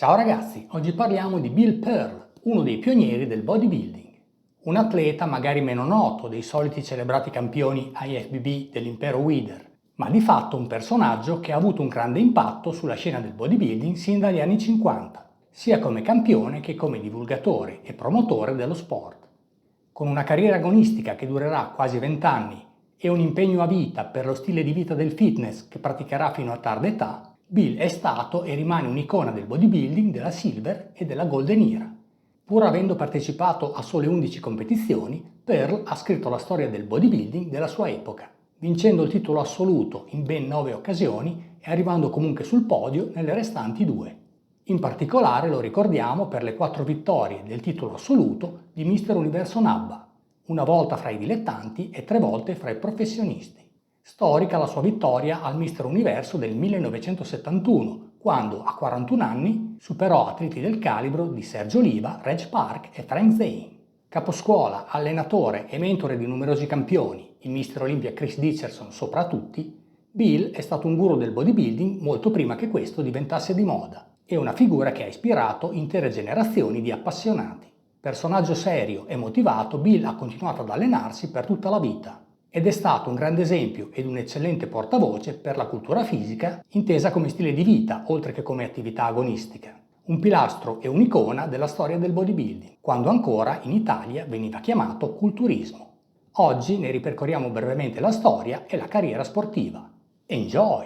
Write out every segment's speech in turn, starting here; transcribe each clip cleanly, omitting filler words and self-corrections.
Ciao ragazzi, oggi parliamo di Bill Pearl, uno dei pionieri del bodybuilding. Un atleta magari meno noto dei soliti celebrati campioni IFBB dell'impero Wheeler, ma di fatto un personaggio che ha avuto un grande impatto sulla scena del bodybuilding sin dagli anni 50, sia come campione che come divulgatore e promotore dello sport. Con una carriera agonistica che durerà quasi 20 anni e un impegno a vita per lo stile di vita del fitness che praticherà fino a tarda età, Bill è stato e rimane un'icona del bodybuilding della Silver e della Golden Era. Pur avendo partecipato a sole 11 competizioni, Pearl ha scritto la storia del bodybuilding della sua epoca, vincendo il titolo assoluto in ben 9 occasioni e arrivando comunque sul podio nelle restanti 2. In particolare lo ricordiamo per le 4 vittorie del titolo assoluto di Mister Universo NABBA, una volta fra i dilettanti e 3 volte fra i professionisti. Storica la sua vittoria al Mister Universo del 1971, quando a 41 anni superò atleti del calibro di Sergio Oliva, Reg Park e Frank Zane. Caposcuola, allenatore e mentore di numerosi campioni, il Mister Olympia Chris Dickerson sopra tutti, Bill è stato un guru del bodybuilding molto prima che questo diventasse di moda e una figura che ha ispirato intere generazioni di appassionati. Personaggio serio e motivato, Bill ha continuato ad allenarsi per tutta la vita ed è stato un grande esempio ed un eccellente portavoce per la cultura fisica, intesa come stile di vita oltre che come attività agonistica. Un pilastro e un'icona della storia del bodybuilding, quando ancora in Italia veniva chiamato culturismo. Oggi ne ripercorriamo brevemente la storia e la carriera sportiva. Enjoy!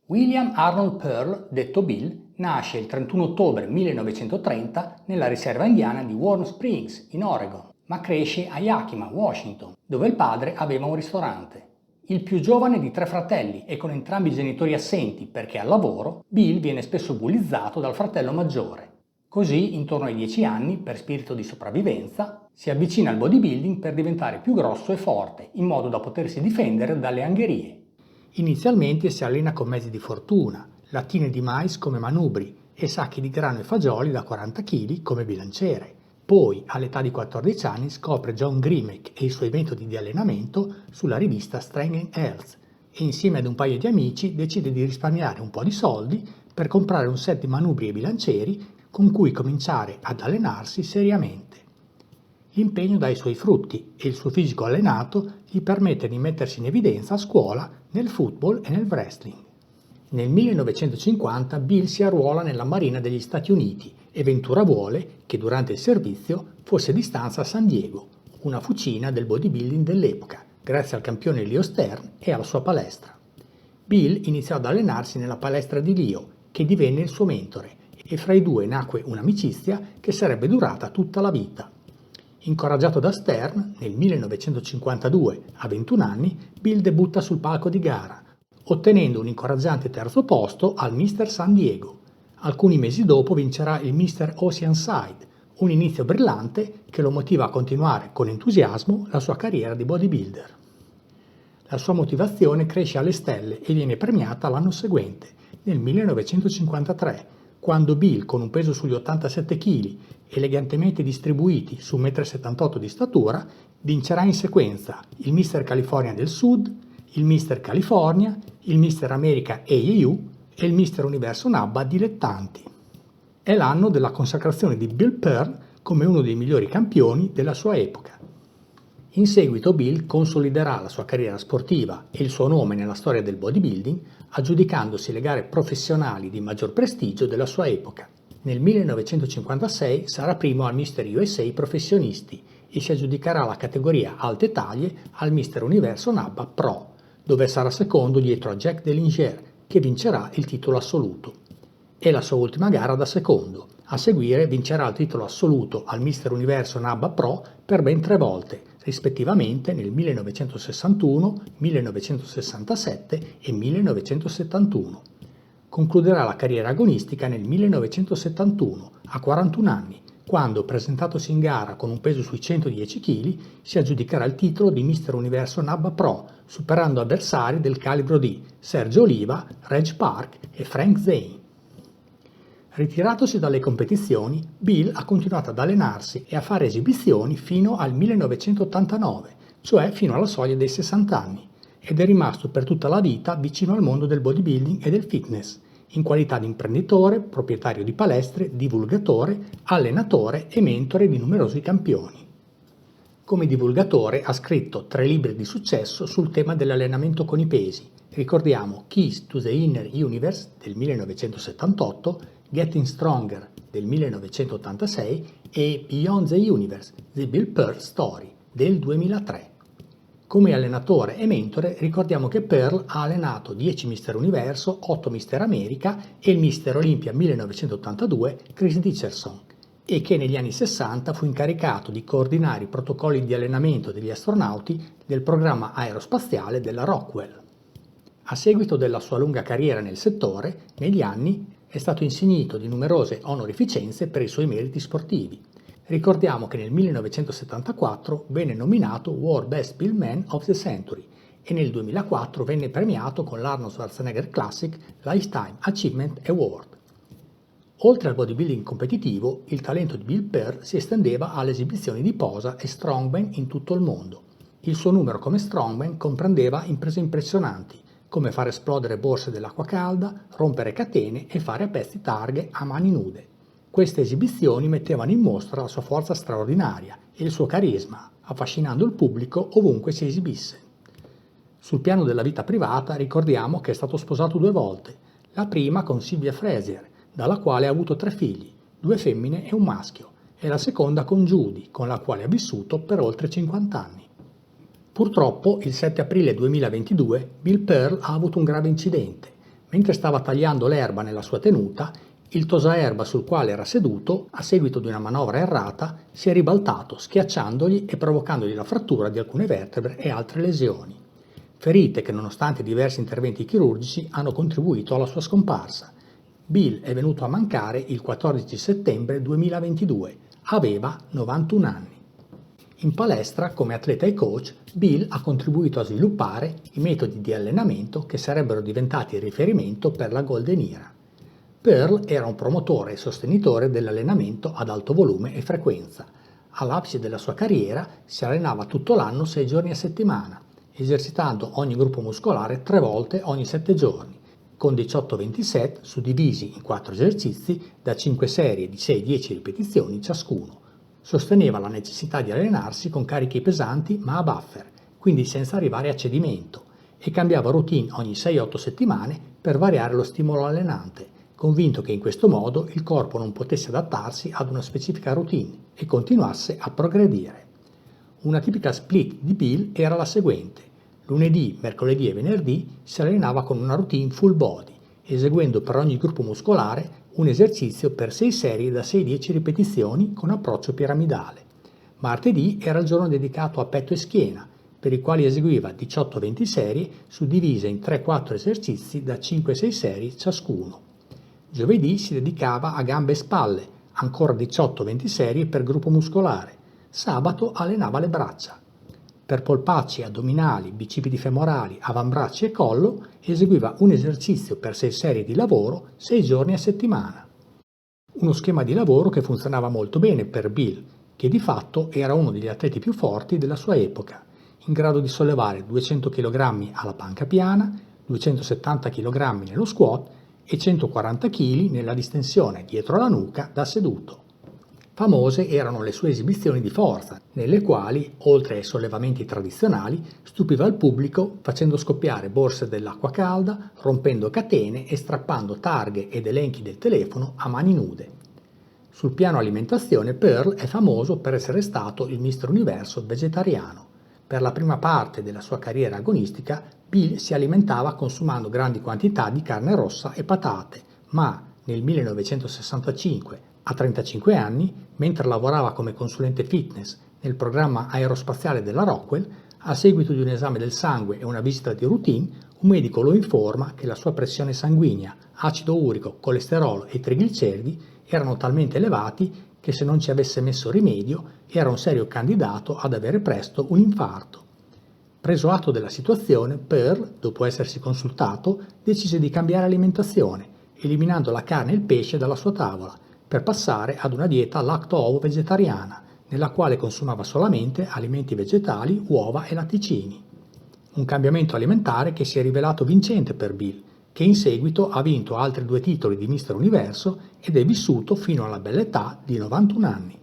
William Arnold Pearl, detto Bill, nasce il 31 ottobre 1930 nella riserva indiana di Warm Springs, in Oregon, ma cresce a Yakima, Washington, dove il padre aveva un ristorante. Il più giovane di 3 fratelli e con entrambi i genitori assenti perché al lavoro, Bill viene spesso bullizzato dal fratello maggiore. Così, intorno ai 10 anni, per spirito di sopravvivenza, si avvicina al bodybuilding per diventare più grosso e forte, in modo da potersi difendere dalle angherie. Inizialmente si allena con mezzi di fortuna, lattine di mais come manubri e sacchi di grano e fagioli da 40 kg come bilanciere. Poi, all'età di 14 anni, scopre John Grimek e i suoi metodi di allenamento sulla rivista Strength and Health e insieme ad un paio di amici decide di risparmiare un po' di soldi per comprare un set di manubri e bilancieri con cui cominciare ad allenarsi seriamente. L'impegno dà i suoi frutti e il suo fisico allenato gli permette di mettersi in evidenza a scuola, nel football e nel wrestling. Nel 1950 Bill si arruola nella Marina degli Stati Uniti e Ventura vuole che durante il servizio fosse di stanza a San Diego, una fucina del bodybuilding dell'epoca, grazie al campione Leo Stern e alla sua palestra. Bill iniziò ad allenarsi nella palestra di Leo, che divenne il suo mentore, e fra i due nacque un'amicizia che sarebbe durata tutta la vita. Incoraggiato da Stern, nel 1952, a 21 anni, Bill debutta sul palco di gara, ottenendo un incoraggiante terzo posto al Mister San Diego. Alcuni mesi dopo vincerà il Mister Oceanside, un inizio brillante che lo motiva a continuare con entusiasmo la sua carriera di bodybuilder. La sua motivazione cresce alle stelle e viene premiata l'anno seguente, nel 1953, quando Bill, con un peso sugli 87 kg, elegantemente distribuiti su 1,78 m di statura, vincerà in sequenza il Mister California del Sud, il Mister California, il Mister America AAU e il Mister Universo NABBA dilettanti. È l'anno della consacrazione di Bill Pearl come uno dei migliori campioni della sua epoca. In seguito Bill consoliderà la sua carriera sportiva e il suo nome nella storia del bodybuilding, aggiudicandosi le gare professionali di maggior prestigio della sua epoca. Nel 1956 sarà primo al Mister USA Professionisti e si aggiudicherà la categoria alte taglie al Mister Universo NABBA Pro, dove sarà secondo dietro a Jack Dellinger, che vincerà il titolo assoluto. È la sua ultima gara da secondo. A seguire vincerà il titolo assoluto al Mister Universo NABBA Pro per ben 3 volte, rispettivamente nel 1961, 1967 e 1971. Concluderà la carriera agonistica nel 1971, a 41 anni, quando, presentatosi in gara con un peso sui 110 kg, si aggiudicherà il titolo di Mister Universo NABBA Pro, superando avversari del calibro di Sergio Oliva, Reg Park e Frank Zane. Ritiratosi dalle competizioni, Bill ha continuato ad allenarsi e a fare esibizioni fino al 1989, cioè fino alla soglia dei 60 anni, ed è rimasto per tutta la vita vicino al mondo del bodybuilding e del fitness, in qualità di imprenditore, proprietario di palestre, divulgatore, allenatore e mentore di numerosi campioni. Come divulgatore ha scritto 3 libri di successo sul tema dell'allenamento con i pesi. Ricordiamo Keys to the Inner Universe del 1978, Getting Stronger del 1986 e Beyond the Universe, The Bill Pearl Story del 2003. Come allenatore e mentore ricordiamo che Pearl ha allenato 10 Mister Universo, 8 Mister America e il Mister Olympia 1982 Chris Dickerson, e che negli anni 60 fu incaricato di coordinare i protocolli di allenamento degli astronauti del programma aerospaziale della Rockwell. A seguito della sua lunga carriera nel settore, negli anni è stato insignito di numerose onorificenze per i suoi meriti sportivi. Ricordiamo che nel 1974 venne nominato World Best Built Man of the Century e nel 2004 venne premiato con l'Arnold Schwarzenegger Classic Lifetime Achievement Award. Oltre al bodybuilding competitivo, il talento di Bill Pearl si estendeva alle esibizioni di posa e strongman in tutto il mondo. Il suo numero come strongman comprendeva imprese impressionanti, come far esplodere borse dell'acqua calda, rompere catene e fare a pezzi targhe a mani nude. Queste esibizioni mettevano in mostra la sua forza straordinaria e il suo carisma, affascinando il pubblico ovunque si esibisse. Sul piano della vita privata ricordiamo che è stato sposato 2 volte, la prima con Sylvia Frazier, dalla quale ha avuto 3 figli, 2 femmine e un maschio, e la seconda con Judy, con la quale ha vissuto per oltre 50 anni. Purtroppo, il 7 aprile 2022, Bill Pearl ha avuto un grave incidente. Mentre stava tagliando l'erba nella sua tenuta, il tosaerba sul quale era seduto, a seguito di una manovra errata, si è ribaltato, schiacciandogli e provocandogli la frattura di alcune vertebre e altre lesioni. Ferite che, nonostante diversi interventi chirurgici, hanno contribuito alla sua scomparsa. Bill è venuto a mancare il 14 settembre 2022, aveva 91 anni. In palestra, come atleta e coach, Bill ha contribuito a sviluppare i metodi di allenamento che sarebbero diventati il riferimento per la Golden Era. Pearl era un promotore e sostenitore dell'allenamento ad alto volume e frequenza. All'apice della sua carriera si allenava tutto l'anno 6 giorni a settimana, esercitando ogni gruppo muscolare 3 volte ogni 7 giorni, con 18-20 set suddivisi in 4 esercizi da 5 serie di 6-10 ripetizioni ciascuno. Sosteneva la necessità di allenarsi con carichi pesanti ma a buffer, quindi senza arrivare a cedimento, e cambiava routine ogni 6-8 settimane per variare lo stimolo allenante, convinto che in questo modo il corpo non potesse adattarsi ad una specifica routine e continuasse a progredire. Una tipica split di Bill era la seguente: lunedì, mercoledì e venerdì si allenava con una routine full body, eseguendo per ogni gruppo muscolare un esercizio per 6 serie da 6-10 ripetizioni con approccio piramidale. Martedì era il giorno dedicato a petto e schiena, per i quali eseguiva 18-20 serie suddivise in 3-4 esercizi da 5-6 serie ciascuno. Giovedì si dedicava a gambe e spalle, ancora 18-20 serie per gruppo muscolare. Sabato allenava le braccia. Per polpacci, addominali, bicipiti femorali, avambracci e collo eseguiva un esercizio per 6 serie di lavoro 6 giorni a settimana. Uno schema di lavoro che funzionava molto bene per Bill, che di fatto era uno degli atleti più forti della sua epoca, in grado di sollevare 200 kg alla panca piana, 270 kg nello squat e 140 kg nella distensione dietro la nuca da seduto. Famose erano le sue esibizioni di forza, nelle quali, oltre ai sollevamenti tradizionali, stupiva il pubblico facendo scoppiare borse dell'acqua calda, rompendo catene e strappando targhe ed elenchi del telefono a mani nude. Sul piano alimentazione, Pearl è famoso per essere stato il Mister Universo vegetariano. Per la prima parte della sua carriera agonistica, Bill si alimentava consumando grandi quantità di carne rossa e patate, ma nel 1965, a 35 anni, mentre lavorava come consulente fitness nel programma aerospaziale della Rockwell, a seguito di un esame del sangue e una visita di routine, un medico lo informa che la sua pressione sanguigna, acido urico, colesterolo e trigliceridi erano talmente elevati che se non ci avesse messo rimedio era un serio candidato ad avere presto un infarto. Preso atto della situazione, Pearl, dopo essersi consultato, decise di cambiare alimentazione, eliminando la carne e il pesce dalla sua tavola, per passare ad una dieta lacto-ovo vegetariana, nella quale consumava solamente alimenti vegetali, uova e latticini. Un cambiamento alimentare che si è rivelato vincente per Bill, che in seguito ha vinto altri 2 titoli di Mister Universo ed è vissuto fino alla bella età di 91 anni.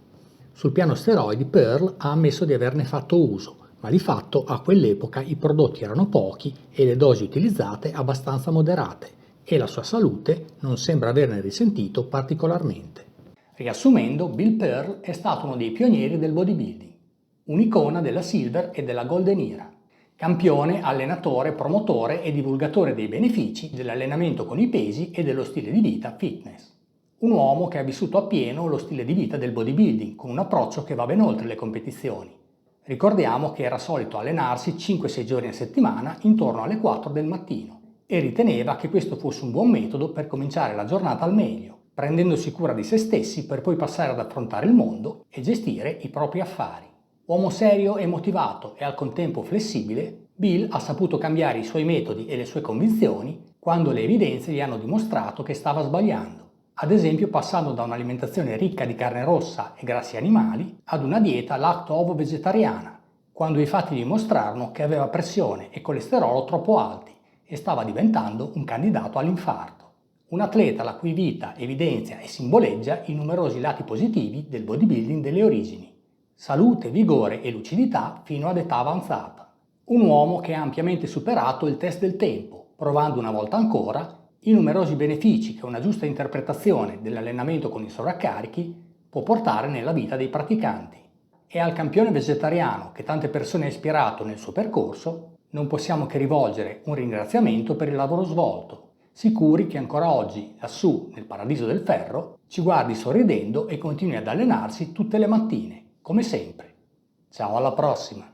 Sul piano steroidi Pearl ha ammesso di averne fatto uso, ma di fatto a quell'epoca i prodotti erano pochi e le dosi utilizzate abbastanza moderate e la sua salute non sembra averne risentito particolarmente. Riassumendo, Bill Pearl è stato uno dei pionieri del bodybuilding, un'icona della Silver e della Golden Era, campione, allenatore, promotore e divulgatore dei benefici dell'allenamento con i pesi e dello stile di vita fitness. Un uomo che ha vissuto appieno lo stile di vita del bodybuilding con un approccio che va ben oltre le competizioni. Ricordiamo che era solito allenarsi 5-6 giorni a settimana intorno alle 4 del mattino e riteneva che questo fosse un buon metodo per cominciare la giornata al meglio, prendendosi cura di se stessi per poi passare ad affrontare il mondo e gestire i propri affari. Uomo serio e motivato e al contempo flessibile, Bill ha saputo cambiare i suoi metodi e le sue convinzioni quando le evidenze gli hanno dimostrato che stava sbagliando. Ad esempio passando da un'alimentazione ricca di carne rossa e grassi animali ad una dieta lacto-ovo-vegetariana, quando i fatti dimostrarono che aveva pressione e colesterolo troppo alti e stava diventando un candidato all'infarto. Un atleta la cui vita evidenzia e simboleggia i numerosi lati positivi del bodybuilding delle origini. Salute, vigore e lucidità fino ad età avanzata. Un uomo che ha ampiamente superato il test del tempo, provando una volta ancora i numerosi benefici che una giusta interpretazione dell'allenamento con i sovraccarichi può portare nella vita dei praticanti. E al campione vegetariano che tante persone ha ispirato nel suo percorso, non possiamo che rivolgere un ringraziamento per il lavoro svolto, sicuri che ancora oggi, lassù nel paradiso del ferro, ci guardi sorridendo e continui ad allenarsi tutte le mattine, come sempre. Ciao, alla prossima!